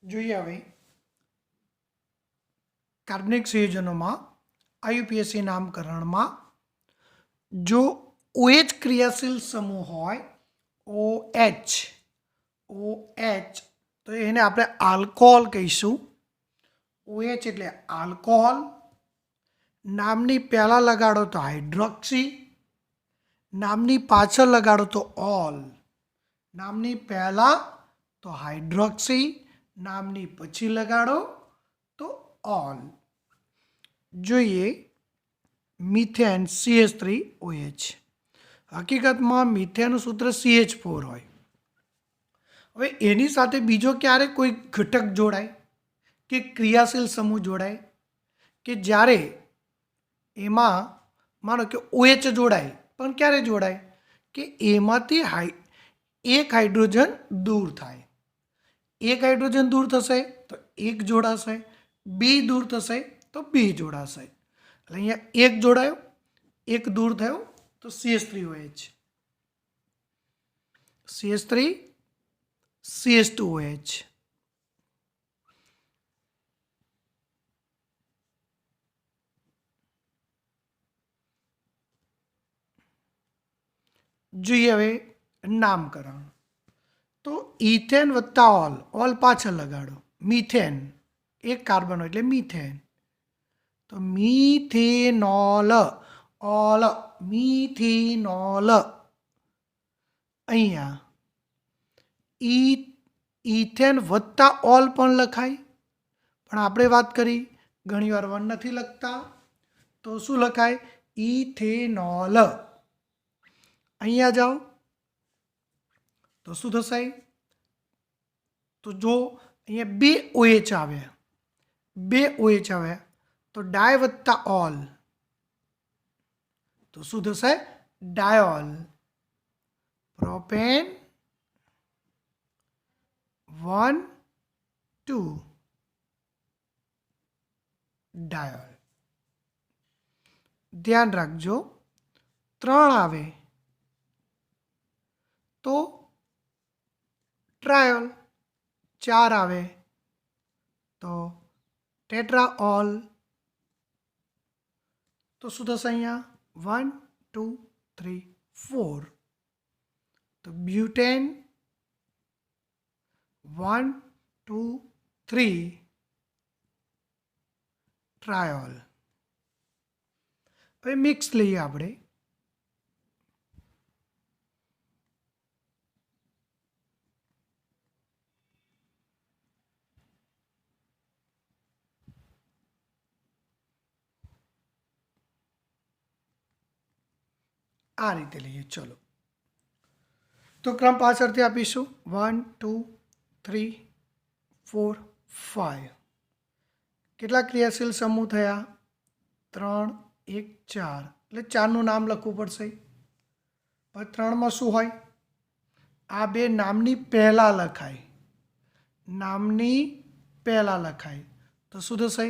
જોઈએ હવે કાર્બનિક સંયોજનોમાં IUPAC નામકરણમાં જો OH ક્રિયાશીલ સમૂહ હોય OH તો એને આપણે આલ્કોહોલ કહીશું. OH એટલે આલ્કોહોલ. નામની પહેલાં લગાડો તો હાઇડ્રોક્સી, નામની પાછળ લગાડો તો ઓલ. નામની પહેલાં તો હાઇડ્રોક્સી, નામની પછી લગાડો તો ઓલ. જોઈએ મિથેન CH3OH. હકીકતમાં મિથેનનું સૂત્ર CH4 હોય. હવે એની સાથે બીજો ક્યારે કોઈ ઘટક જોડાય કે ક્રિયાશીલ સમૂહ જોડાય કે જ્યારે એમાં માનો કે OH જોડાય, પણ ક્યારે જોડાય કે એમાંથી એક હાઇડ્રોજન દૂર થાય. એક હાઇડ્રોજન દૂર થશે તો એક જોડાશે, બે દૂર થશે તો બે જોડાશે. એટલે અહીંયા એક જોડાયો, એક દૂર થયો તો CH3OH. CH3 CH2OH. જોઈએ હવે નામકરણ. તો ઇથેન વત્તા ઓલ પાછળ લગાડો. મિથેન એક કાર્બન હોય એટલે મિથેન. તો મિથેનોલ, ઓલ મિથેનોલ. અહીંયા ઇથેન વત્તા ઓલ પણ લખાય, પણ આપણે વાત કરી ઘણીવાર વન નથી લખતા, તો શું લખાય ઇથેનોલ. અહીંયા જાઓ તો શું થશે? તો જો અહીંયા બે OH આવ્યા, બે OH આવ્યા તો ડાય વત્તા ઓલ તો શું થશે? ડાયોલ. Propane 1 2 diol. ધ્યાન રાખજો 3 આવે તો ટ્રાયોલ, 4 આવે તો ટેટ્રાઓલ. તો શું થશે અહીંયા 1 2 3 4. તો બ્યુટેન 1 2 3 ટ્રાયોલ. હવે મિક્સ લઈએ આપણે. આ રીતે લઈએ. ચલો તો ક્રમ પાછળથી આપીશું 1 2 3 4 5. કેટલા ક્રિયાશીલ સમૂહ થયા? 3 1 4. એટલે 4નું નામ લખવું પડશે. હવે 3માં શું હોય? આ બે નામની પહેલાં લખાય, નામની પહેલાં લખાય તો શું થશે?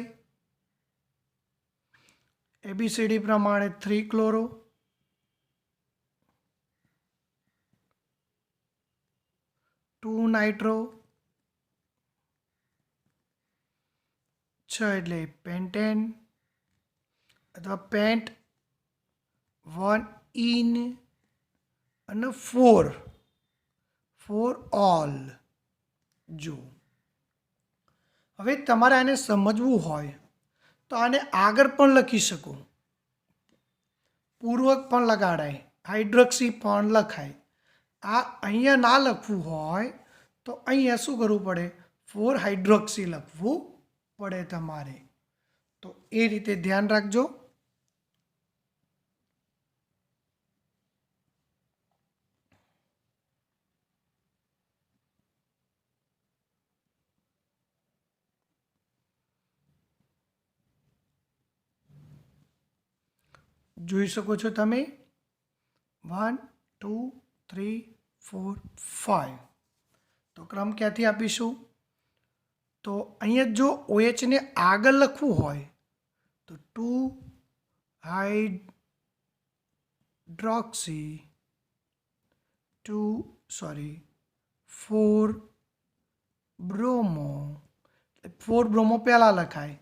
ABCD પ્રમાણે 3 ક્લોરો, 2 નાઇટ્રો, 6 એટલે પેન્ટેન અથવા પેન્ટ, 1 ઇન અને 4 ઓલ. જો હવે તમારે આને સમજવું હોય તો આને આગળ પણ લખી શકો, પૂર્વક પણ લગાડાય, હાઇડ્રોક્સી પણ લખાય. આ અહીંયા ના લખવું હોય તો અહીંયા શું કરવું પડે? 4 હાઇડ્રોક્સી લખવું પડે તમારે. તો એ રીતે ધ્યાન રાખજો. જોઈ શકો છો તમે 1 2 3 4 5. તો ક્રમ ક્યાંથી આપીશું? તો અહીંયા જો OHને આગળ લખવું હોય તો 2 હાઇડ્રોક્સી 4 બ્રોમો फोर ब्रोमो पहला लखाय,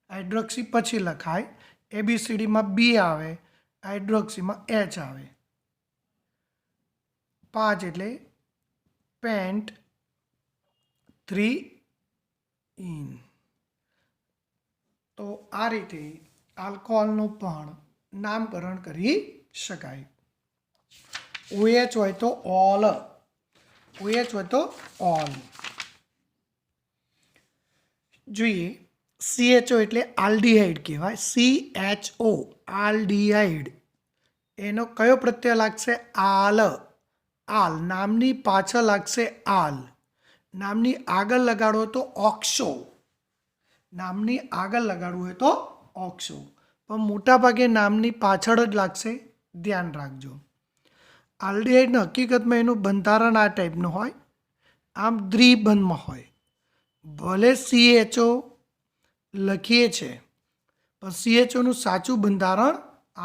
हाइड्रोक्सी पछी लखाय, ABCD में B आवे, हाइड्रोक्सी में H आवे। 5 એટલે પેન્ટ 3 ઇન। તો આ રીતે આલ્કોહોલનું પણ નામકરણ કરી શકાય। OH હોય તો ઓલ, OH હોય તો ઓલ। જોઈએ CHO એટલે આલ્ડીહાઇડ કહેવાય, CHO આલ્ડીહાઇડ। એનો કયો પ્રત્યય લાગશે? આલ। આલ નામની પાછળ લાગશે આલ, નામની આગળ લગાડો તો ઓક્સો, નામની આગળ લગાડવું હોય તો ઓક્સો, પણ મોટાભાગે નામની પાછળ જ લાગશે, ધ્યાન રાખજો। આલ્ડીહાઇડના હકીકતમાં એનું બંધારણ આ ટાઈપનું હોય, આમ દ્વિબંધમાં હોય। ભલે CHO લખીએ છે પણ CHOનું સાચું બંધારણ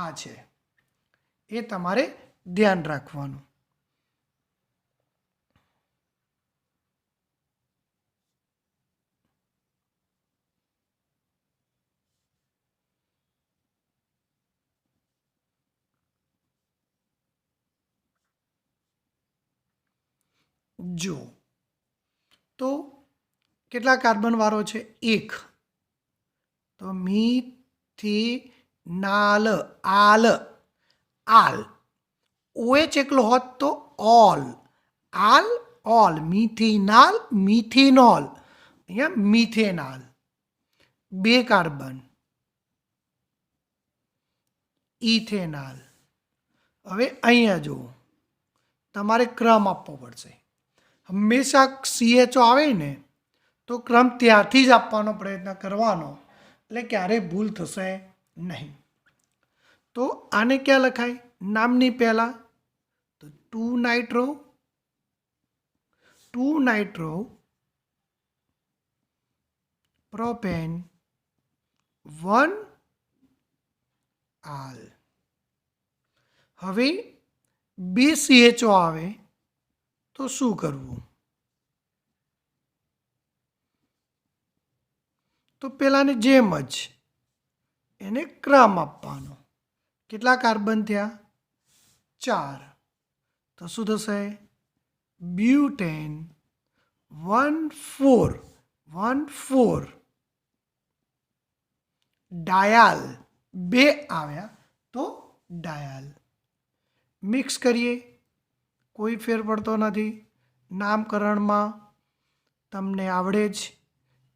આ છે, એ તમારે ધ્યાન રાખવાનું। જો તો કેટલા કાર્બન વાળો છે? 1। તો મિથિનાલ, આલ, આલ। OH એકલો હોત તો ઓલ, આલ ઓલ, મિથિનાલ મિથિનોલ, અહીંયા મિથેનાલ। 2 કાર્બન, ઇથેનાલ। હવે અહીંયા જુઓ, તમારે ક્રમ આપવો પડશે। હંમેશા CHO આવે ને તો ક્રમ ત્યારથી જ આપવાનો પ્રયત્ન કરવાનો, એટલે ક્યારેય ભૂલ થશે નહીં। તો આને ક્યાં લખાય? નામની પહેલાં તો 2 નાઇટ્રો, 2 નાઇટ્રો પ્રોપેન 1 આલ। હવે 2 CHO આવે તો શું કરવું? તો પહેલાંની જેમ જ એને ક્રમ આપવાનો। કેટલા કાર્બન થયા? 4। તો શું થશે? બ્યુટેન 1,4, 1,4 ડાયાલ, 2 આવ્યા તો ડાયાલ। મિક્સ કરીએ, કોઈ ફેર પડતો નથી, નામકરણમાં તમને આવડે જ,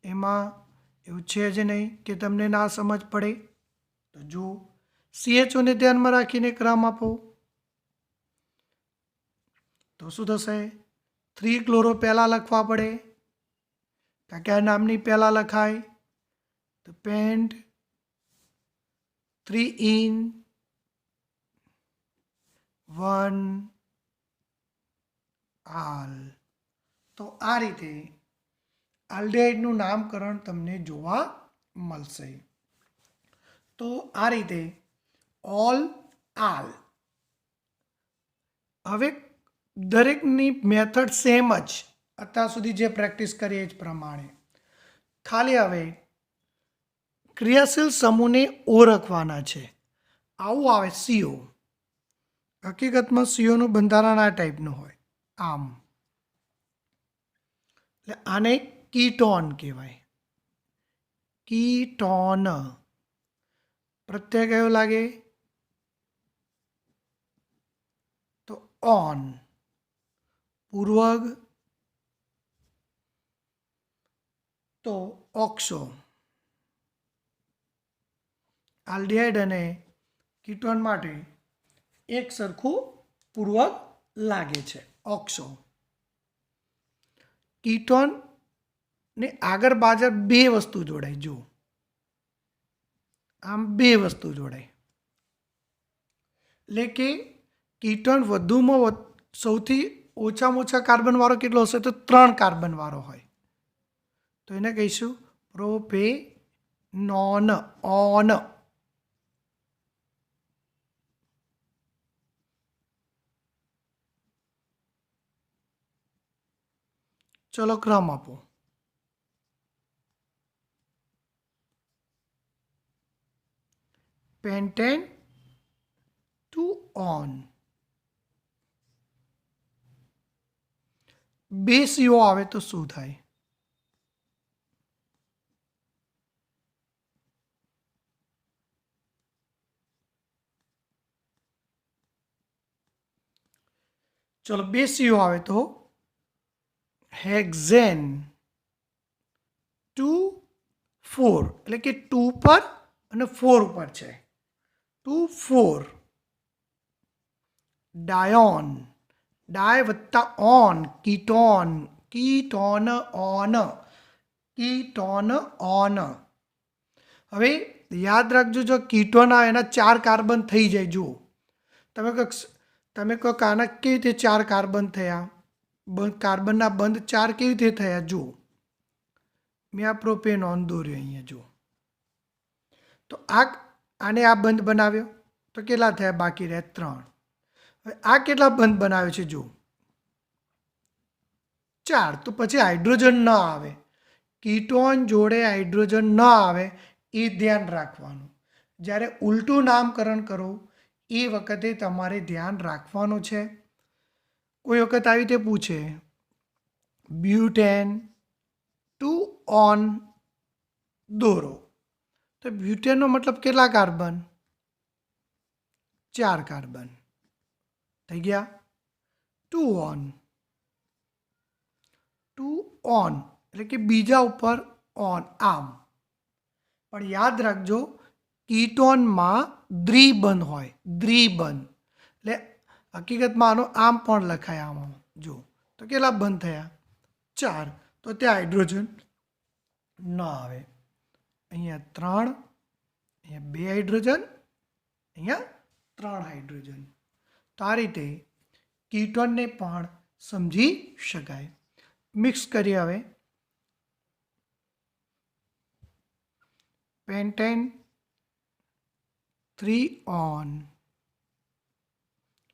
એમાં એવું છે જ નહીં કે તમને ના સમજ પડે। તો જો CHOને ધ્યાનમાં રાખીને ક્રમ આપો તો શું થશે? 3 ક્લોરો પહેલાં લખવા પડે, કારણ કે આ નામની પહેલાં લખાય। તો પેન્ટ 3 ઇન 1 આલ। તો આ રીતે આલ્ડીહાઇડનું નામકરણ તમને જોવા મળશે। તો આ રીતે ઓલ, આલ। હવે દરેકની મેથડ સેમ જ, અત્યાર સુધી જે પ્રેક્ટિસ કરીએ જ પ્રમાણે, ખાલી હવે ક્રિયાશીલ સમૂહને ઓળખવાના છે। આવું આવે CO, હકીકતમાં COનું બંધારણ આ ટાઈપનું હોય, આમ। એટલે આને કીટોન કહેવાય, કીટોન। પ્રત્યય કયો લાગે? તો ઓન। પૂર્વગ તો ઓક્સો। આલ્ડીહાઇડ અને કીટોન માટે એક સરખું પૂર્વક લાગે છે, ઓક્સો। કીટોન ને આગળ પાછળ 2 વસ્તુ જોડાય, જો આમ 2 વસ્તુ જોડાય, એટલે કે કીટોન વધુમાં સૌથી ઓછામાં ઓછા કાર્બન વાળો કેટલો હશે? તો 3 કાર્બન વાળો હોય, તો એને કહીશું પ્રોપેનોન, ઓન। ચલો ક્રમ આપો। Pentan two one. બે CO આવે તો શું થાય? ચલો, બે CO આવે તો હેક્ઝેન 2 4, એટલે કે 2 પર અને 4 ઉપર છે. 2 4. ડાયોન, ડાય વત્તા on, ketone, ketone on, ketone on. હવે યાદ રાખજો, જો કીટોન આવે એના 4 કાર્બન થઈ જાય. જુઓ, તમે કહો કે આના કેવી રીતે 4 કાર્બન થયા? કાર્બનના બંધ 4 કેવી રીતે થયા? જુઓ, મેં આ પ્રોપેનોન દોર્યો અહીંયા. જુઓ, તો આને આ બંધ બનાવ્યો તો કેટલા થયા? બાકી રહ્યા 3. હવે આ કેટલા બંધ બનાવ્યો છે? જુઓ, 4. તો પછી હાઇડ્રોજન ન આવે. કીટોન જોડે હાઇડ્રોજન ન આવે એ ધ્યાન રાખવાનું. જ્યારે ઉલટું નામકરણ કરો એ વખતે તમારે ધ્યાન રાખવાનું છે. કોઈ વખત આવી રીતે પૂછે, બ્યુટેન ટુ ઓન દોરો, તો બ્યુટેનનો મતલબ કેટલા કાર્બન? 4 કાર્બન થઈ ગયા. ટુ ઓન, ટુ ઓન એટલે કે બીજા ઉપર ઓન, આમ. પણ યાદ રાખજો, કીટોનમાં દ્વિબંધ હોય. દ્વિબંધ એટલે હકીકતમાં આનો આમ પણ લખાય. આમાં જો તો કેટલા બંધ થયા? 4. તો ત્યાં હાઇડ્રોજન ન આવે. અહીંયા 3, અહીંયા 2 હાઇડ્રોજન, અહીંયા 3 હાઇડ્રોજન. તો આ રીતે કીટોનને પણ સમજી શકાય. મિક્સ કરીએ હવે. પેન્ટેન 3 ઓન,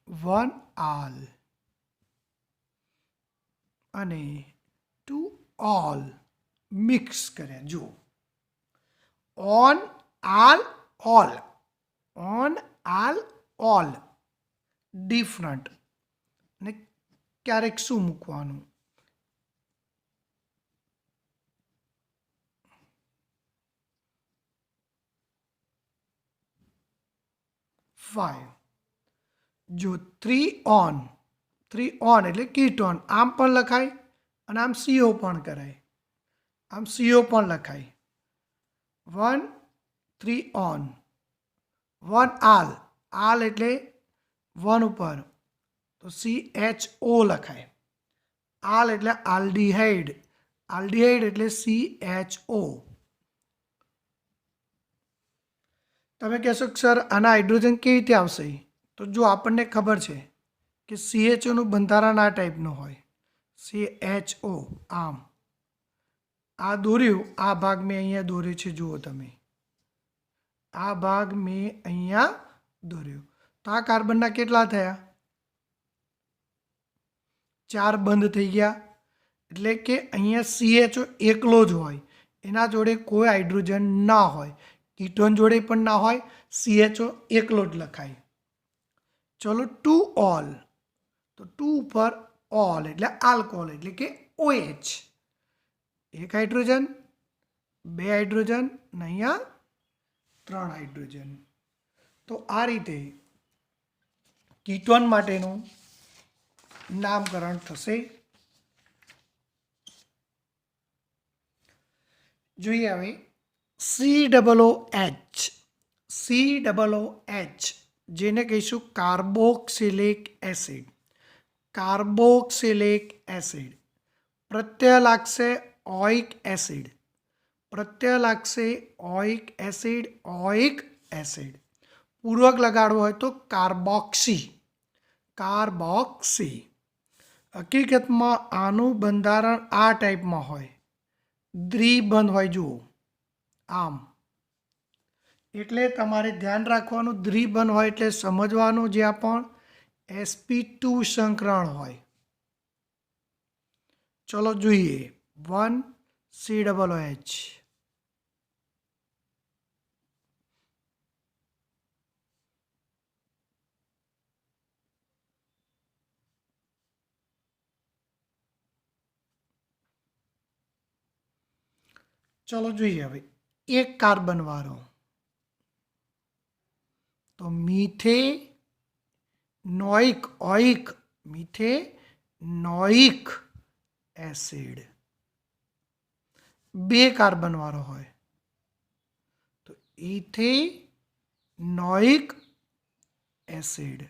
1 આલ અને 2 ઓલ. મિક્સ કર્યા. જુઓ, ઓન આલ ઓલ, ઓન આલ ઓલ ડિફરન્ટ. અને ક્યારેક શું મૂકવાનું? 5. જો 3 ઓન, 3 ઓન એટલે કીટોન, આમ પણ લખાય અને આમ CO પણ કરાય. આમ CO પણ લખાય. 1 3 ઓન, 1 આલ, આલ એટલે 1 ઉપર તો CHO લખાય. આલ એટલે આલ્ડીહાઇડ, આલ્ડીહાઇડ એટલે CHO. તમે કહેશો કે સર આના હાઇડ્રોજન કેવી રીતે આવશે? તો જો આપણને ખબર છે કે CHOનું બંધારણ આ ટાઈપનું હોય. CHO આમ. આ દોર્યું, આ ભાગ મેં અહીંયા દોર્યો છે. જુઓ તમે, આ ભાગ મેં અહીંયા દોર્યો. તો આ કાર્બનના કેટલા થયા? 4 બંધ થઈ ગયા. એટલે કે અહીંયા CHO એકલો જ હોય, એના જોડે કોઈ હાઇડ્રોજન ના હોય. કીટોન જોડે પણ ના હોય. CHO એકલો જ લખાય. ચલો, 2 ઓલ, તો 2 ઉપર ઓલ એટલે આલ્કોહોલ એટલે કે OH. 1 હાઇડ્રોજન, 2 હાઇડ્રોજન અને અહીંયા 3 હાઇડ્રોજન. તો આ રીતે કીટોન માટેનું નામકરણ થશે. જોઈએ હવે COOH. COOH જેને કહીશું કાર્બોક્સિલિક એસિડ. કાર્બોક્સિલિક એસિડ પ્રત્યય લાગશે ઓઇક એસિડ. પ્રત્યય લાગશે ઓઇક એસિડ, ઓઇક એસિડ. પૂર્વક લગાડવો હોય તો કાર્બોક્સી, કાર્બોક્સી. હકીકતમાં આનું બંધારણ આ ટાઈપમાં હોય, દ્વિબંધ હોય. જુઓ, આમ. એટલે તમારે ધ્યાન રાખવાનું, દ્વિબંધ હોય એટલે સમજવાનું જ્યાં પણ sp2 સંકરણ હોય. ચલો જોઈએ, 1 COOH, ચલો જોઈએ હવે એક કાર્બન વાળો, તો મિથેનોઇક એસિડ. બે કાર્બન વાળો હોય તો ઇથેનોઇક એસિડ.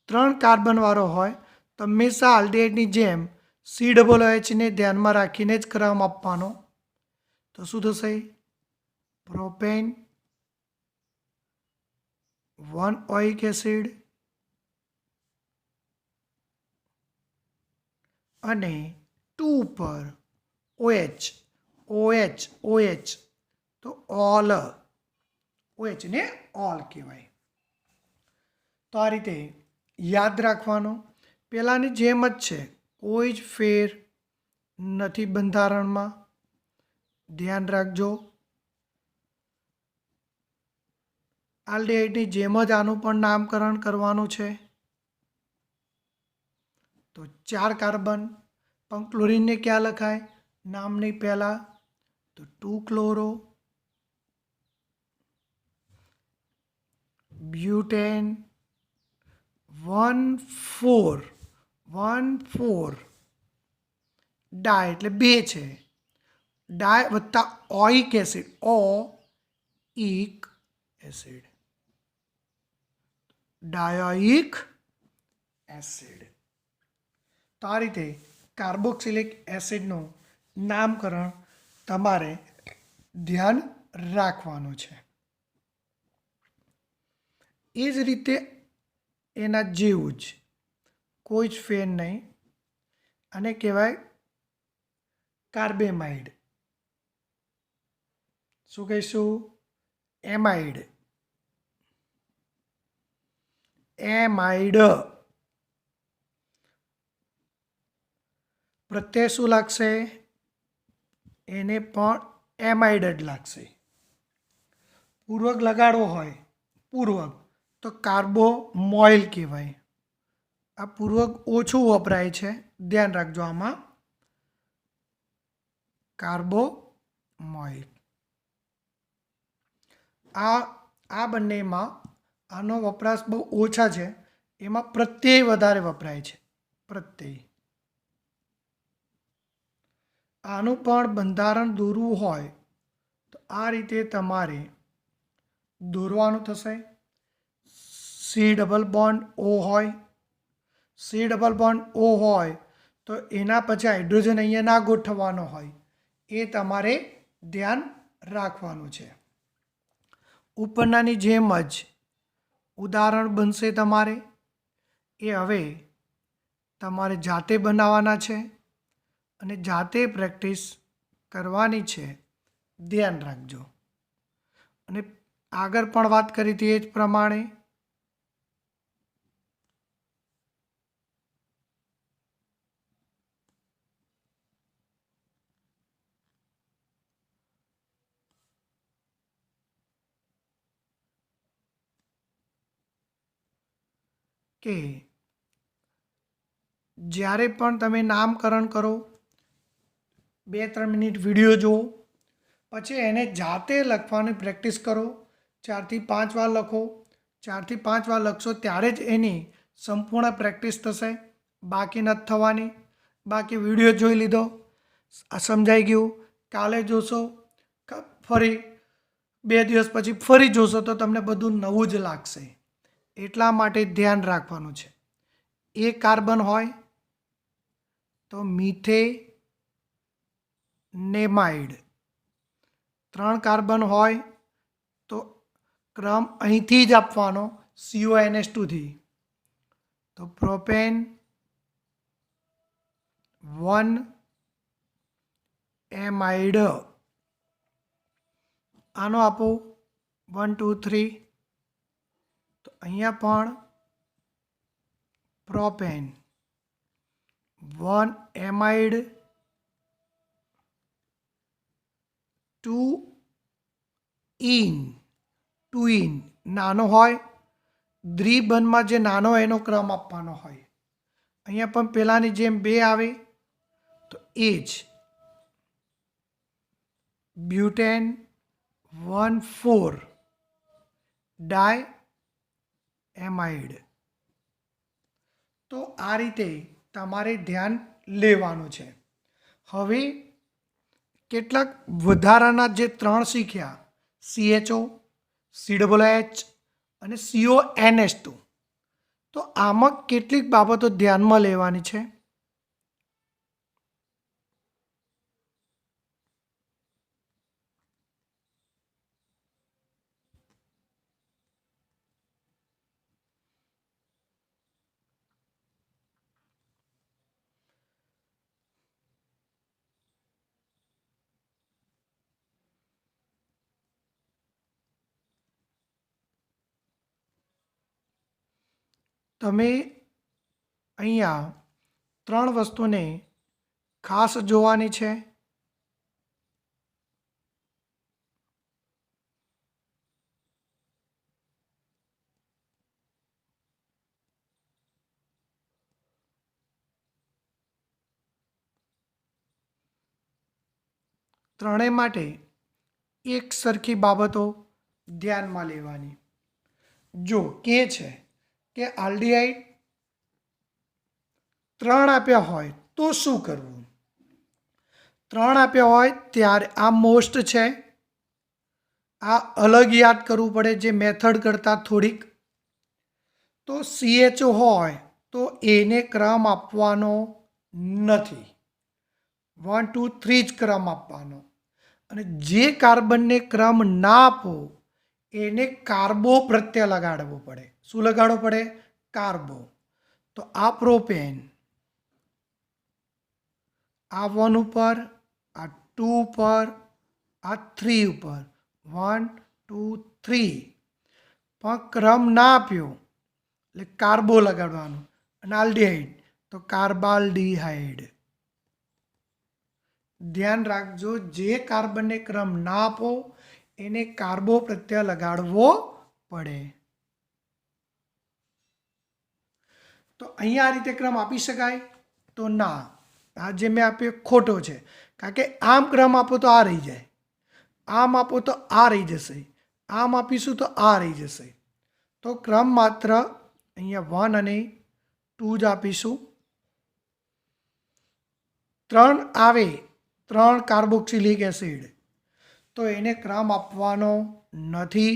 ત્રણ કાર્બન વાળો હોય તો હંમેશા આલ્ડિહાઇડની જેમ COOH ને ધ્યાનમાં રાખીને જ ક્રમ આપવાનો. તો શું થશે? પ્રોપેન 1 ઓઇક એસિડ અને 2 પર OH તો ઓલ, OH ને ઓલ કહેવાય. તો આ રીતે યાદ રાખવાનું. પહેલાંની જેમ જ છે, કોઈ જ ફેર નથી બંધારણમાં. ધ્યાન રાખજો. આલ્ડિહાઇડની જેમ જ આનું પણ નામકરણ કરવાનું છે. તો 4 કાર્બન પણ ક્લોરીનને ક્યાં લખાય નામની પહેલા? તો 2 ક્લોરો, બ્યુટેન 1,4 ડાય એટલે 2 છે, ડાય વત્તા ઓઇક એસિડ, ઓઇક એસિડ, ડાયોઇક એસિડ. તો આ રીતે કાર્બોક્સિલિક એસિડનું નામકરણ તમારે ધ્યાન રાખવાનું છે. એ જ રીતે એના જેવું જ કોઈ જ ફેર નહીં. આને કહેવાય કાર્બેમાઇડ. શું કહીશું? એમાઇડ. પ્રત્યય શું લાગશે? એને પણ એમાઇડ જ લાગશે. પૂર્વક લગાડવો હોય, પૂર્વક, તો કાર્બોમોઇલ કહેવાય. આ પૂર્વક ઓછું વપરાય છે, ધ્યાન રાખજો. આમાં કાર્બોમોઇલ. આ બંનેમાં આનો વપરાશ બહુ ઓછા છે. એમાં પ્રત્યય વધારે વપરાય છે, પ્રત્યય. આનું પણ બંધારણ દોરવું હોય તો આ રીતે તમારે દોરવાનું થશે. C++ O હોય તો એના પછી હાઇડ્રોજન અહીંયા ના ગોઠવવાનો હોય, એ તમારે ધ્યાન રાખવાનું છે. ઉપરનાની જેમ જ ઉદાહરણ બનશે તમારે. એ હવે તમારે જાતે બનાવવાના છે અને જાતે પ્રેક્ટિસ કરવાની છે. ધ્યાન રાખજો. અને આગળ પણ વાત કરી હતી એ જ પ્રમાણે કે જ્યારે પણ તમે નામકરણ કરો, 2-3 મિનિટ વિડીયો જુઓ, પછી એને જાતે લખવાની પ્રેક્ટિસ કરો. 4 થી 5 વાર લખો. 4 થી 5 વાર લખશો ત્યારે જ એની સંપૂર્ણ પ્રેક્ટિસ થશે, બાકી નથી થવાની. બાકી વિડીયો જોઈ લીધો, સમજાઈ ગયું, કાલે જોશો, ફરી 2 દિવસ પછી ફરી જોશો તો તમને બધું નવું જ લાગશે. એટલા માટે ધ્યાન રાખવાનું છે. એક કાર્બન હોય તો મિથેનેમાઇડ. 3 કાર્બન હોય તો ક્રમ અહીંથી જ આપવાનો, CONH2 થી. તો પ્રોપેન 1 એમાઇડ. આનો આપો 1 2 3. તો અહીંયા પણ પ્રોપેન 1 એમાઇડ 2 ઇન નાનો હોય, દ્વિબંધમાં જે નાનો હોય એનો ક્રમ આપવાનો હોય. અહીંયા પણ પહેલાંની જેમ 2 આવે તો એ જ. બ્યુટેન 1,4 ડાય એમાઇડ. તો આ રીતે તમારે ધ્યાન લેવાનું છે. હવે કેટલાક વધારાના જે 3 શીખ્યા, CHO, COOH અને CONH2, તો આમાં કેટલીક બાબતો ધ્યાનમાં લેવાની છે. તમે અહીંયા 3 વસ્તુને ખાસ જોવાની છે. ત્રણેય માટે એક સરખી બાબતો ધ્યાનમાં લેવાની. જો કે છે કે આલ્ડીહાઇડ 3 આપ્યા હોય તો શું કરવું? 3 આપ્યા હોય ત્યારે આ મોસ્ટ છે, આ અલગ યાદ કરવું પડે જે મેથડ કરતાં થોડીક. તો CHO હોય તો એને ક્રમ આપવાનો નથી, 1, 2, 3 જ ક્રમ આપવાનો. અને જે કાર્બનને ક્રમ ના આપો એને કાર્બો પ્રત્યય લગાડવો પડે. શું લગાડવો પડે? કાર્બો. તો આ પ્રોપેન, આ 1 ઉપર, આ 2 ઉપર, આ 3 ઉપર, 1, 2, 3, પણ ક્રમ ના આપ્યો એટલે કાર્બો લગાડવાનું. અને આલ્ડીહાઇડ તો કાર્બાલ્ડીહાઇડ. ધ્યાન રાખજો, જે કાર્બનને ક્રમ ના આપો એને કાર્બો પ્રત્યય લગાડવો પડે. તો અહીંયા આ રીતે ક્રમ આપી શકાય? તો ના, આ જે મેં આપ્યો ખોટો છે. કારણ કે આમ ક્રમ આપો તો આ રહી જાય, આમ આપો તો આ રહી જશે, આમ આપીશું તો આ રહી જશે. તો ક્રમ માત્ર અહીંયા 1 અને 2 જ આપીશું. 3 આવે, 3 કાર્બોક્સિલિક એસિડ, તો એને ક્રમ આપવાનો નથી.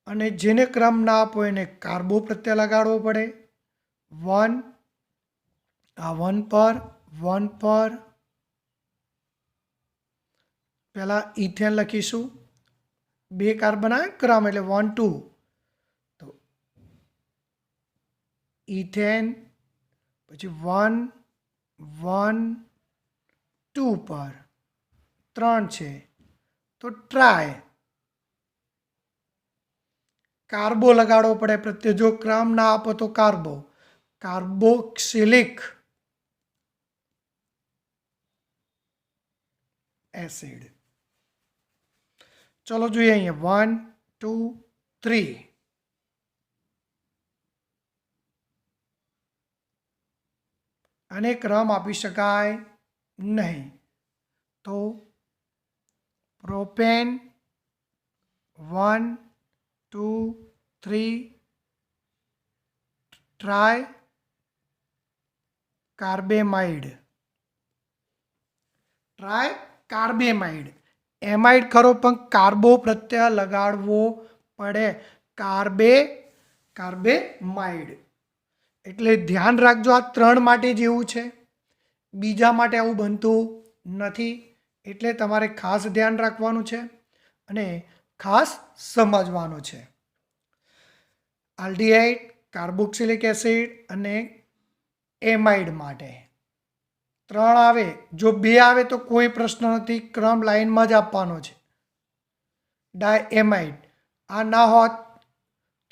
અને જેને ક્રમ ના આપો એને કાર્બો પ્રત્યય લગાડવો પડે. 1, આ 1 પર, 1 પર. પહેલાં ઇથેન લખીશું, 2 કાર્બન આવે ક્રમ એટલે 1, 2. તો ઇથેન, પછી 1, 1, 2 પર 3 છે તો ટ્રાય. કાર્બો લગાડવો પડે પ્રત્યે, જો ક્રમ ના આપો તો કાર્બો, કાર્બોક્સિલિક એસિડ. ચલો જોઈએ અહીંયા 1, 2, 3. અને ક્રમ આપી શકાય નહીં. તો પ્રોપેન 1, 2, 3 ટ્રાય કાર્બેમાઇડ. ટ્રાય કાર્બેમાઇડ. એમાઇડ ખરો પણ કાર્બો પ્રત્યય લગાડવો પડે. કાર્બેમાઇડ. એટલે ધ્યાન રાખજો, આ 3 માટે જ એવું છે, બીજા માટે આવું બનતું નથી. એટલે તમારે ખાસ ધ્યાન રાખવાનું છે અને ખાસ સમજવાનું છે. આલ્ડીહાઇડ, કાર્બોક્સિલિક એસિડ અને એમાઇડ માટે 3 આવે, જો 2 આવે તો કોઈ પ્રશ્ન નથી, ક્રમ લાઈનમાં જ આપવાનો છે. ડાયએમાઇડ, આ ના હોત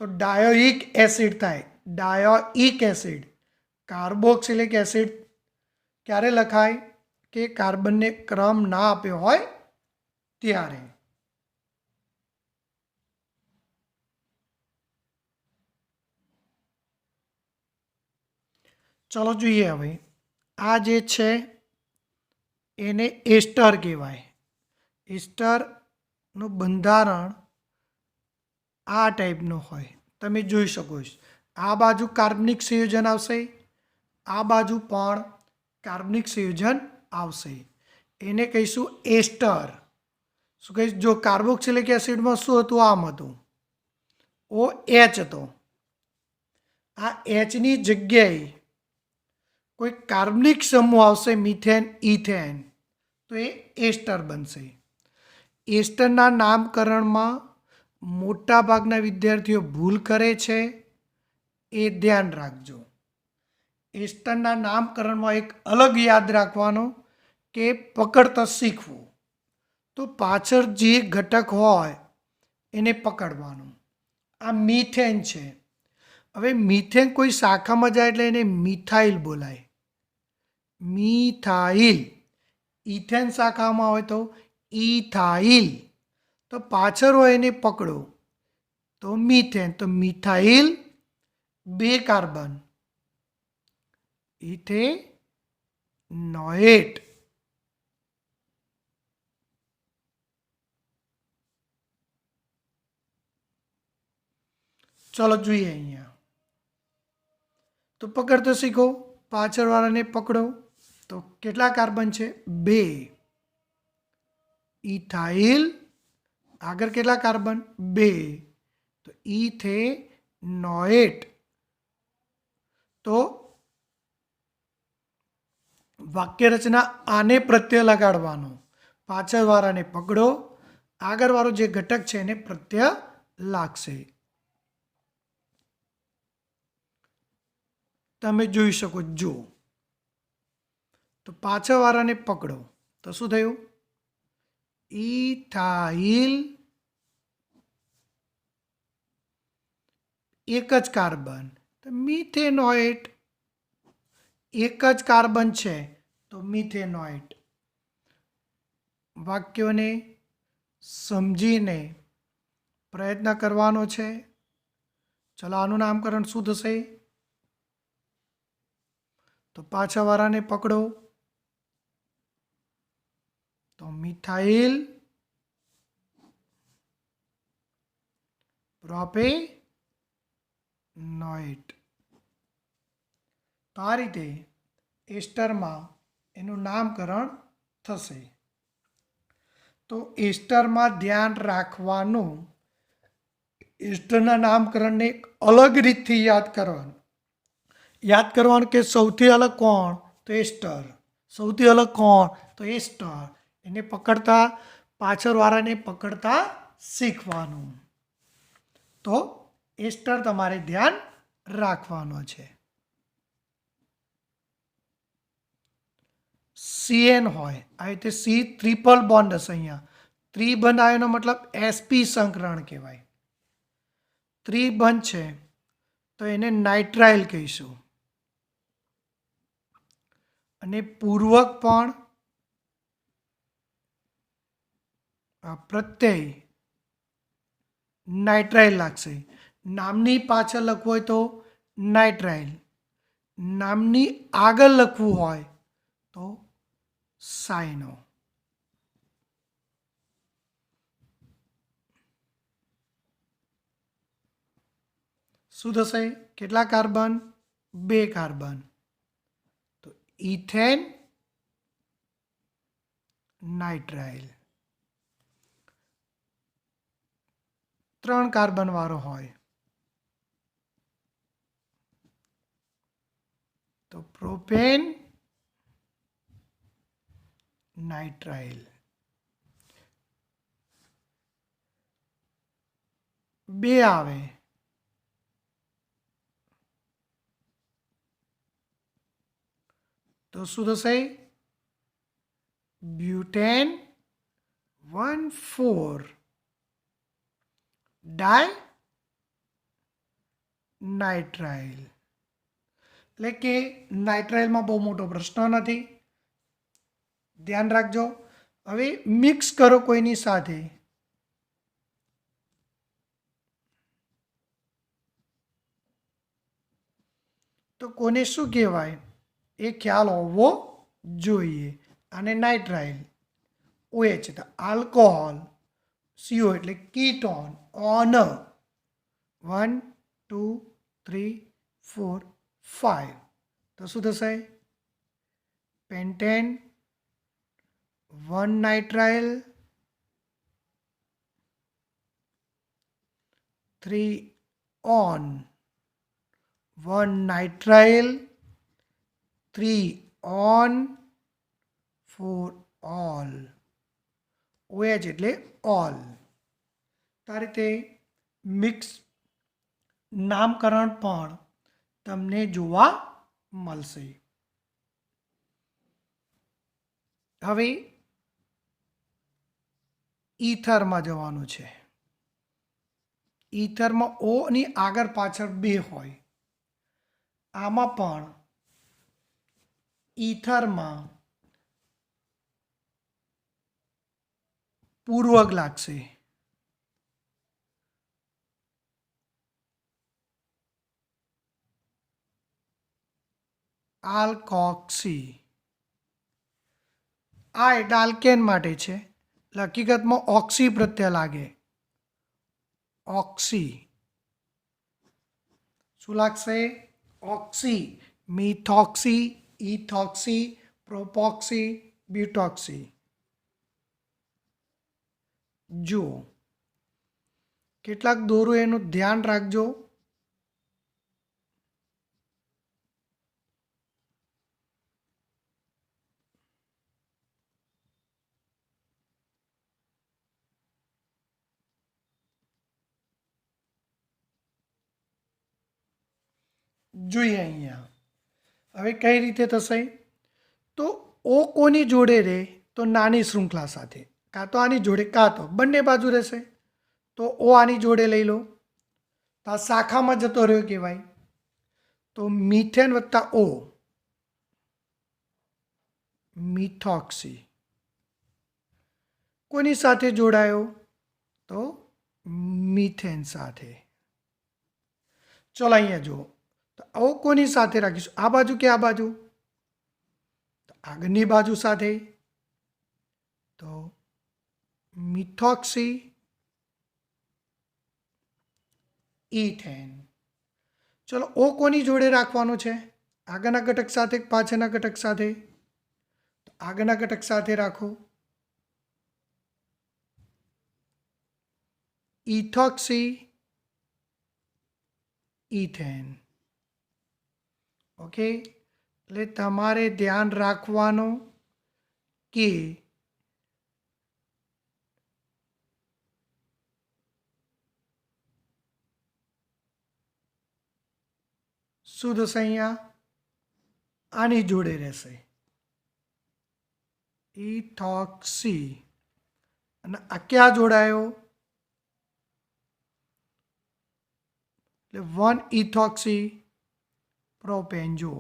તો ડાયોઇક એસિડ થાય, ડાયોઇક એસિડ. કાર્બોક્સિલિક એસિડ ક્યારે લખાય? કે કાર્બનને ક્રમ ના આપ્યો હોય ત્યારે. ચલો જોઈએ હવે, આ જે છે એને એસ્ટર કહેવાય. એસ્ટરનું બંધારણ આ ટાઈપનું હોય, તમે જોઈ શકો છો. આ બાજુ કાર્બનિક સંયોજન આવશે, આ બાજુ પણ કાર્બનિક સંયોજન આવશે. એને કહીશું એસ્ટર. શું કહીશું? જો કાર્બોક્સિલિક એસિડમાં શું હતું? આમ હતું, ઓ એચ હતો. આ એચની જગ્યાએ કોઈ કાર્બનિક સમૂહ આવશે, મિથેન, ઇથેન, તો એ એસ્ટર બનશે. એસ્ટરના નામકરણમાં મોટા ભાગના વિદ્યાર્થીઓ ભૂલ કરે છે, એ ધ્યાન રાખજો. એસ્ટરના નામકરણમાં એક અલગ યાદ રાખવાનું કે પકડતા શીખવું. તો પાછળ જે ઘટક હોય એને પકડવાનું. આ મિથેન છે. હવે મિથેન કોઈ શાખામાં જાય એટલે એને મિથાઇલ બોલાય, મિથાઇલ. ઇથેન શાખામાં હોય તો ઇથાઇલ. તો પાછળ હોય એને પકડો તો મિથેન. તો મિથાઇલ 2 કાર્બન, ઇથેનોએટ. ચલો જોઈએ અહીંયા. તો પકડતો શીખો, પાછળવાળાને પકડો. તો કેટલા કાર્બન છે? 2. ઇથાઇલ આગળ કેટલા કાર્બન? 2. તો ઇથેનોએટ. તો વાક્ય રચના આને પ્રત્યય લગાડવાનો. પાછળવાળાને પકડો, આગળવાળો જે ઘટક છે એને પ્રત્યય લાગશે. તમે જોઈ શકો. જો તો પાછળવાળાને પકડો તો શું થયું? ઇથાઇલ 1 જ કાર્બન. તો મિથેનોએટ 1 જ કાર્બન છે તો મિથેનોએટ. વાક્યોને સમજીને પ્રયત્ન કરવાનો છે. ચલો આનું નામકરણ શું થશે? તો પાછળવાળાને પકડો તો મિથાઇલ પ્રોપેનોએટ. તો આ રીતે એસ્ટરમાં એનું નામકરણ થશે. તો એસ્ટરમાં ધ્યાન રાખવાનું, એસ્ટરના નામકરણને એક અલગ રીતથી યાદ કરવાનું કે સૌથી અલગ કોણ? તો એસ્ટર. સૌથી અલગ કોણ? તો એસ્ટર. એને પકડતા, પાછળવાળાને પકડતા શીખવાનું. તો એસ્ટર તમારે ધ્યાન રાખવાનો છે. CN હોય આ રીતે સી ટ્રિપલ બોન્ડ હશે. અહીંયા ત્રિબંધ આયનો મતલબ sp સંકરણ કહેવાય. ત્રિબંધ છે તો એને નાઇટ્રાઇલ કહીશું. અને પૂર્વક પણ પ્રત્યય નાઇટ્રાઇલ લાગશે. નામની પાછળ લખવું હોય તો નાઇટ્રાઇલ, નામની આગળ લખવું હોય તો સાઇનો. શું થશે? કેટલા કાર્બન? 2 કાર્બન. તો ઇથેન નાઇટ્રાઇલ. 3 કાર્બન વાળો હોય તો પ્રોપેન નાઇટ્રાઇલ. 2 આવે તો શું થશે? બ્યુટેન 1,4 ડાય નાઇટ્રાઇલ. એટલે કે નાઇટ્રાઇલમાં બહુ મોટો પ્રશ્ન નથી, ધ્યાન રાખજો. હવે મિક્સ કરો કોઈની સાથે. તો કોને શું કહેવાય એ ખ્યાલ હોવો જોઈએ. અને નાઇટ્રાઇલ OH તો આલ્કોહોલ, CO એટલે કીટોન, ઓન 1 2 3 4 5 તો શું થશે? Pentane 1 nitrile 3 on 1 nitrile 3 on 4 all. OH એટલે all. તો આ રીતે મિક્સ નામકરણ પણ તમને જોવા મળશે. હવે ઈથરમાં જવાનું છે. ઈથરમાં O ની આગળ પાછળ 2 હોય. આમાં પણ ઈથરમાં પૂર્વક લાગશે. આલ્કોક્સી. આ એટલે આલ્કેન માટે છે. હકીકતમાં ઓક્સી પ્રત્યય લાગે. ઓક્સી શું લાગશે? ઓક્સી. Methoxy, ethoxy, પ્રોપોક્સી, બ્યુટોક્સી. જો કેટલાક દોરો એનું ધ્યાન રાખજો. જોઈએ અહીંયા હવે કઈ રીતે થશે? તો O કોની જોડે રહે? તો નાની શૃંખલા સાથે. કાં તો આની જોડે કાં તો બંને બાજુ રહેશે. તો O આની જોડે લઈ લો તો આ શાખામાં જતો રહ્યો કહેવાય. તો મિથેન વત્તા O મિથોક્સી. કોની સાથે જોડાયો? તો મિથેન સાથે. ચલો અહીંયા જુઓ તો O કોની સાથે રાખીશું? આ બાજુ કે આ બાજુ? તો આગળની બાજુ સાથે. તો મિથોક્સી ઇથેન. ચલો O કોની જોડે રાખવાનો છે? આગળના ઘટક સાથે પાછળના ઘટક સાથે? તો આગળના ઘટક સાથે રાખો. Ethoxy ethane. ઓકે, એટલે તમારે ધ્યાન રાખવાનું કે શું થશે? અહીંયા આની જોડે રહેશે ઇથોક્સી. અને આ ક્યાં જોડાયો? એટલે 1 ઇથોક્સી પ્રોપેન. જો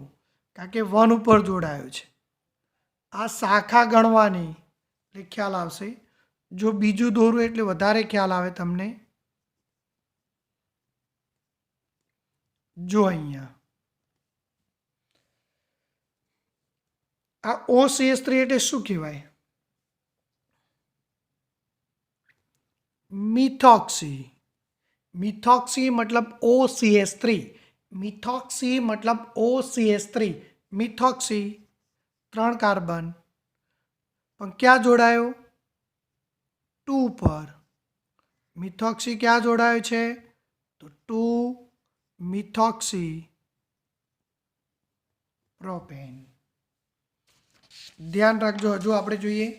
કારણ કે 1 ઉપર જોડાયો છે. આ શાખા ગણવાની એટલે ખ્યાલ આવશે. જો બીજું દોરું એટલે વધારે ખ્યાલ આવે તમને. જો અહીંયા આ OCH3 એટલે શું કહેવાય? મિથોક્સી. મિથોક્સી મતલબ OCH3. મિથોક્સી મતલબ OCH3. મિથોક્સી 3 કાર્બન પણ ક્યાં જોડાયો? 2 પર. મિથોક્સી ક્યાં જોડાયો છે? તો 2 મિથોક્સી પ્રોપેન. ધ્યાન રાખજો. હજુ આપણે જોઈએ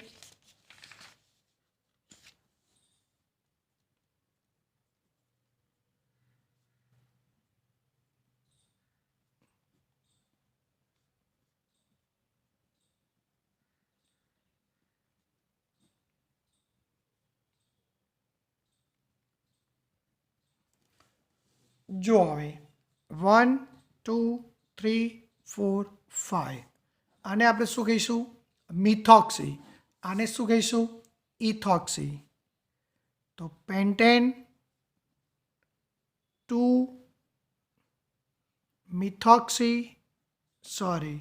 જો હવે 1 2 3 4 5. આને આપણે શું કહીશું? મિથોક્સી. આને શું કહીશું? ઇથોક્સી. તો પેન્ટેન 2 મિથોક્સી. સોરી,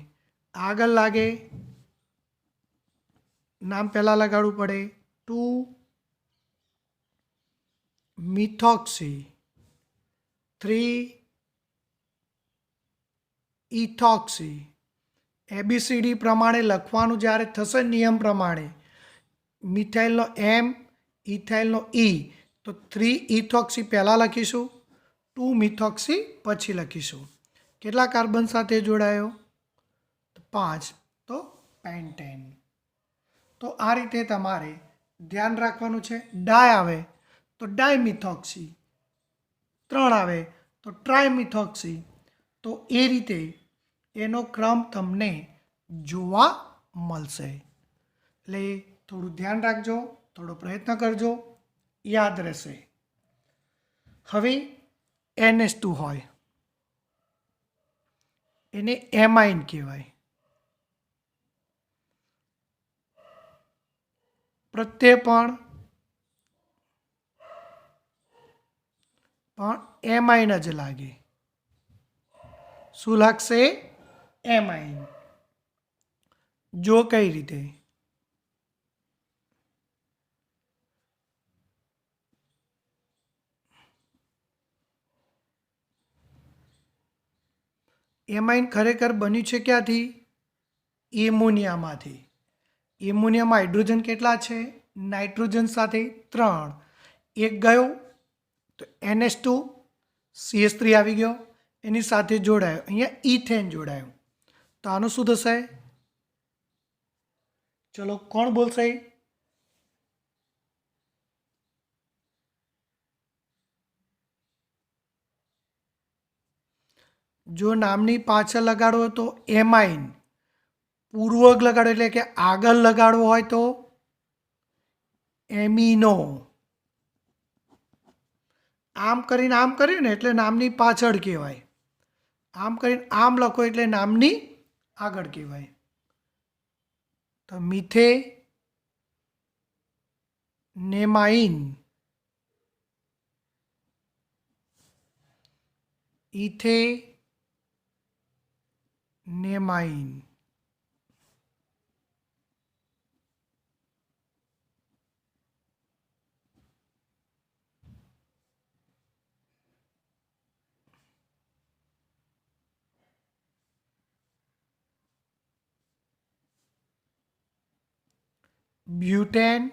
આગળ લાગે નામ પહેલાં લગાડવું પડે. 2 મિથોક્સી, 3 ઇથોક્સી. ABCD પ્રમાણે લખવાનું જ્યારે થશે નિયમ પ્રમાણે, મિથાઇલનો M, ઇથાઇલનો E, તો 3 ઇથોક્સી પહેલાં લખીશું, 2 મિથોક્સી પછી લખીશું. કેટલા કાર્બન સાથે જોડાયો? 5. તો પેન્ટેન. તો આ રીતે તમારે ધ્યાન રાખવાનું છે. ડાય આવે તો ડાયમિથોક્સી, 3 આવે તો ટ્રાયમિથોક્સી. તો એ રીતે એનો ક્રમ તમને જોવા મળશે. એટલે થોડું ધ્યાન રાખજો, થોડો પ્રયત્ન કરજો, યાદ રહેશે. હવે NH2 હોય એને એમાઇન કહેવાય. પ્રત્યય પણ એમાઇન જ લાગે. શું લાગશે? એમાઇન. જો કઈ રીતે? એમાઇન ખરેખર બન્યું છે ક્યાંથી? એમોનિયામાંથી. એમોનિયામાં હાઇડ્રોજન કેટલા છે? નાઇટ્રોજન સાથે 3. એક ગયો તો NH2 CH3 આવી ગયો, એની સાથે જોડાયો. અહીંયા ઇથેન જોડાયું. તો આનું શું થશે? ચલો કોણ બોલશે? જો નામની પાછળ લગાડવો તો એમાઇન, પૂર્વક લગાડો એટલે કે આગળ લગાડવો હોય તો એમિનો. આમ કરીને આમ કર્યું ને એટલે નામની પાછળ કહેવાય. આમ કરીને આમ લખો એટલે નામની આગળ કહેવાય. તો મિથે નેમાઇન, ઇથે નેમાઇન. બ્યુટેન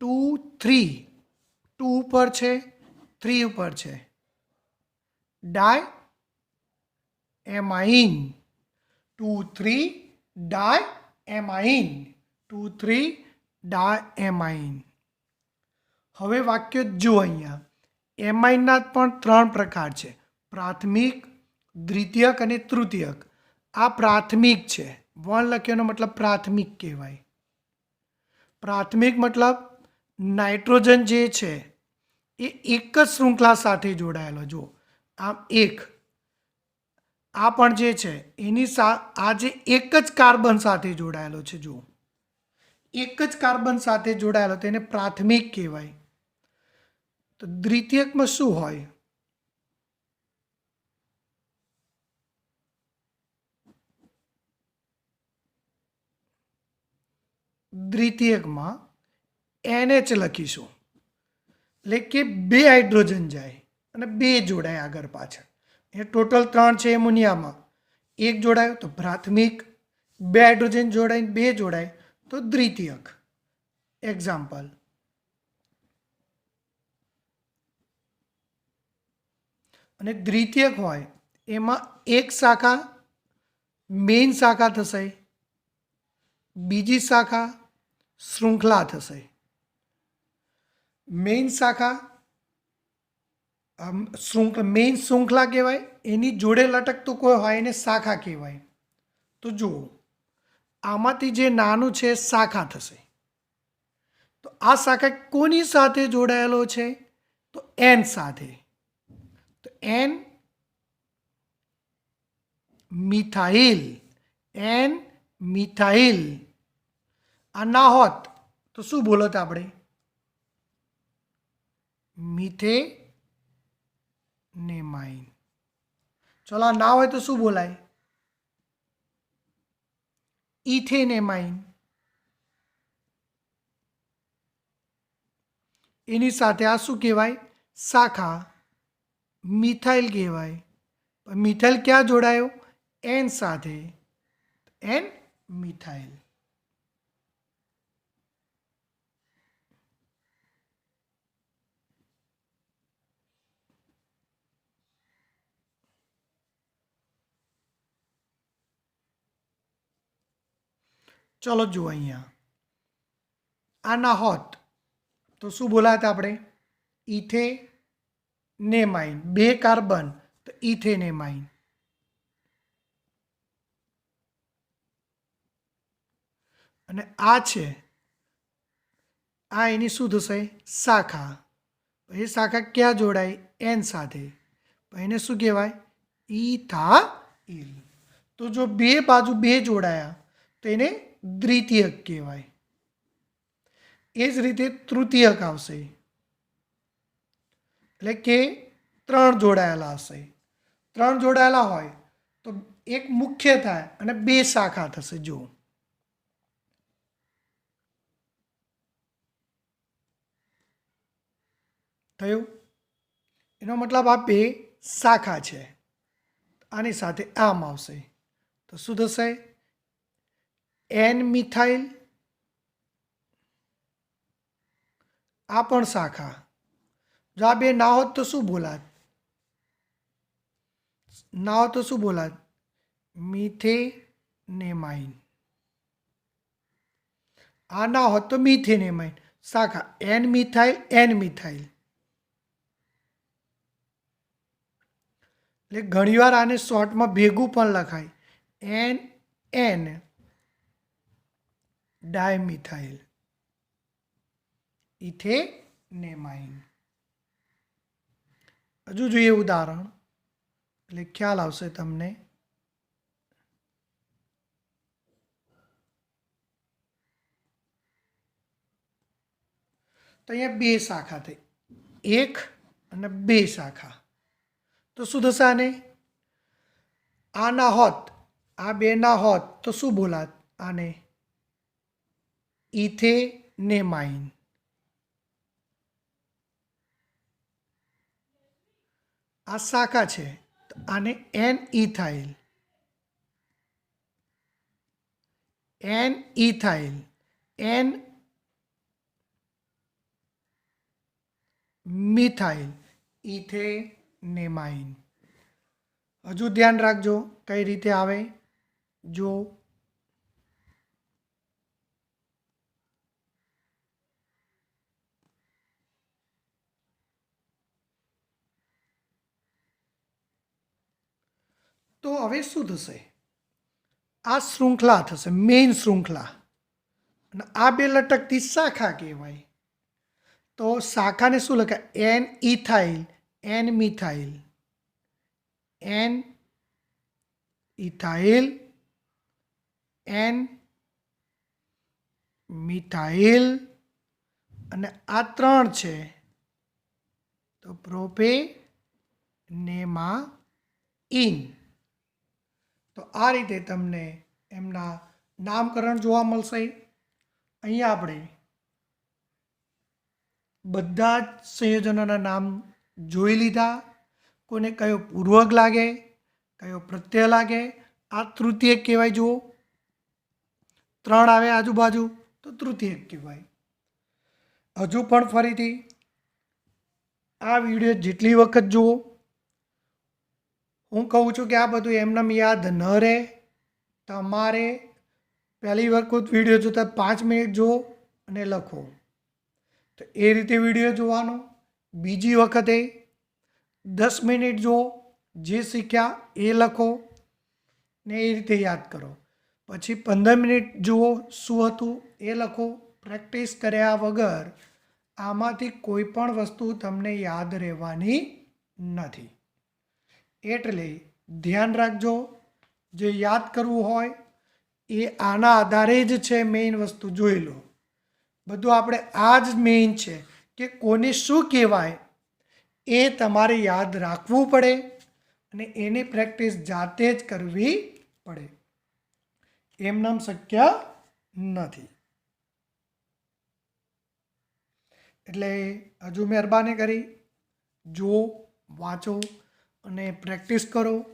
2 3, 2 ઉપર છે, 3 ઉપર છે. ડાય એમાઇન, 2 3 ડાય એમાઇન, 2 3 ડાય એમાઇન. હવે વાક્ય જુઓ. અહીંયા એમાઇનના પણ 3 પ્રકાર છે: પ્રાથમિક, દ્વિતીયક અને તૃતીયક. આ પ્રાથમિક છે. વન લખ્યોનો મતલબ પ્રાથમિક કહેવાય. પ્રાથમિક મતલબ નાઇટ્રોજન જે છે એ એક જ શૃંખલા સાથે જોડાયેલો. જો આમ એક, આ પણ જે છે એની આ જે એક જ કાર્બન સાથે જોડાયેલો છે. જો એક જ કાર્બન સાથે જોડાયેલો તેને પ્રાથમિક કહેવાય. તો દ્વિતીયકમાં શું હોય? દ્વિતીયકમાં NH લખીશું એટલે કે 2 હાઇડ્રોજન જાય અને 2 જોડાય આગળ પાછળ. એ ટોટલ 3 છે એમોનિયામાં. 1 જોડાયો તો પ્રાથમિક, 2 હાઇડ્રોજન જોડાઈને 2 જોડાય તો દ્વિતીયક. એક્ઝામ્પલ. અને દ્વિતીયક હોય એમાં એક શાખા મેઇન શાખા થશે, બીજી શાખા શૃંખલા થશે. મેઇન શાખા મેઇન શૃંખલા કહેવાય. એની જોડે લટકતું કોઈ હોય એને શાખા કહેવાય. તો જુઓ, આમાંથી જે નાનું છે શાખા થશે. તો આ શાખા કોની સાથે જોડાયેલો છે? તો N સાથે. તો N મિથાઇલ, N મિથાઇલ. આ ના હોત તો શું બોલત આપણે? મિથે નેમાઇન. ચલો આ ના હોય તો શું બોલાય? ઇથેનેમાઇન, એની સાથે આ શું કહેવાય? શાખા, મિથાઇલ કહેવાય. મિથાઇલ ક્યાં જોડાયો? એન સાથે, એન મિથાઇલ. ચલો જુઓ અહીંયા, આના હોત તો શું બોલાતા આપણે? ઇથેનેમાઇન. 2 કાર્બન તો ઇથેનેમાઇન. અને આ છે, આ એની શું થશે? શાખા. એ શાખા ક્યાં જોડાય? એન સાથે. એને શું કહેવાય? ઇથાઇલ. તો જો બે બાજુ 2 જોડાયા તો એને દ્વિતીયક કહેવાય. એ જ રીતે તૃતીયક આવશે, એટલે કે 3 જોડાયેલા હશે. 3 જોડાયેલા હોય તો એક મુખ્ય થાય અને 2 શાખા થશે. જો થયું? એનો મતલબ આ 2 શાખા છે. આની સાથે આમ આવશે તો શું થશે? N methyl. આ પણ શાખા. જો આ 2 ના હોત તો શું બોલાત? ના હોત તો શું બોલાત? મિથેનેમાઇન. આ ના હોત તો મિથેનેમાઇન. શાખા એન મિથાઇલ, એન મિથાઇલ. એટલે ઘણીવાર આને શોર્ટમાં ભેગું પણ લખાય, એન એન ડાયમિથાઇલ ઇથેનેમાઇન. હજુ જોઈએ ઉદાહરણ, એટલે ખ્યાલ આવશે તમને. તો અહીંયા 2 શાખા થઈ, 1 અને 2 શાખા. તો શું થશે આને? આ ના હોત, આ 2 ના હોત તો શું બોલાત આને? ઇથેનેમાઇન. આ શાખા છે તો આને N ethyl, N ethyl, N methyl ethanamine. હજુ ધ્યાન રાખજો કઈ રીતે આવે. જો તો હવે શું થશે? આ શૃંખલા થશે, મેઇન શૃંખલા. અને આ 2 લટકતી શાખા કહેવાય. તો શાખાને શું લખાય? N ethyl, N methyl, N ethyl, N methyl. અને આ 3 છે તો પ્રોપેનેમાઇન. તો આ રીતે તમને એમના નામકરણ જોવા મળશે. અહીંયા આપણે બધા જ સંયોજનોના નામ જોઈ લીધા. કોને કયો પૂર્વક લાગે, કયો પ્રત્યય લાગે. આ તૃતીયક કહેવાય. જુઓ 3 આવે આજુબાજુ તો તૃતીયક કહેવાય. હજુ પણ ફરીથી આ વિડીયો જેટલી વખત જુઓ, હું કહું છું કે આ બધું એમનેમ યાદ ન રહે. તમારે પહેલી વખત વિડીયો જોતા 5 મિનિટ જુઓ અને લખો. તો એ રીતે વિડીયો જોવાનો. બીજી વખતે 10 મિનિટ જુઓ, જે શીખ્યા એ લખો ને એ રીતે યાદ કરો. પછી 15 મિનિટ જુઓ, શું હતું એ લખો. પ્રેક્ટિસ કર્યા વગર આમાંથી કોઈ પણ વસ્તુ તમને યાદ રહેવાની નથી. એટલે ધ્યાન રાખજો, જે યાદ કરવું હોય એ આના આધારે જ છે. મેઇન વસ્તુ જોઈ લો. બધું આપણે આ જ મેઇન છે કે કોને શું કહેવાય એ તમારે યાદ રાખવું પડે અને એની પ્રેક્ટિસ જાતે જ કરવી પડે. એમનેમ શક્ય નથી. એટલે હજુ મહેરબાની કરી જુઓ, વાંચો અને પ્રેક્ટિસ કરો.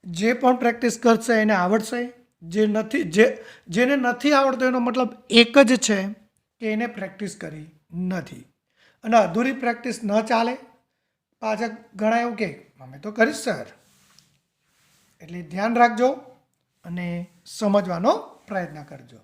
જે પણ પ્રેક્ટિસ કરશે એને આવડશે. જેને નથી આવડતું એનો મતલબ એક જ છે કે એને પ્રેક્ટિસ કરી નથી. અને અધૂરી પ્રેક્ટિસ ન ચાલે. પાછા ઘણા એવું કે અમે તો કરીશ સર. એટલે ધ્યાન રાખજો અને સમજવાનો પ્રયત્ન કરજો.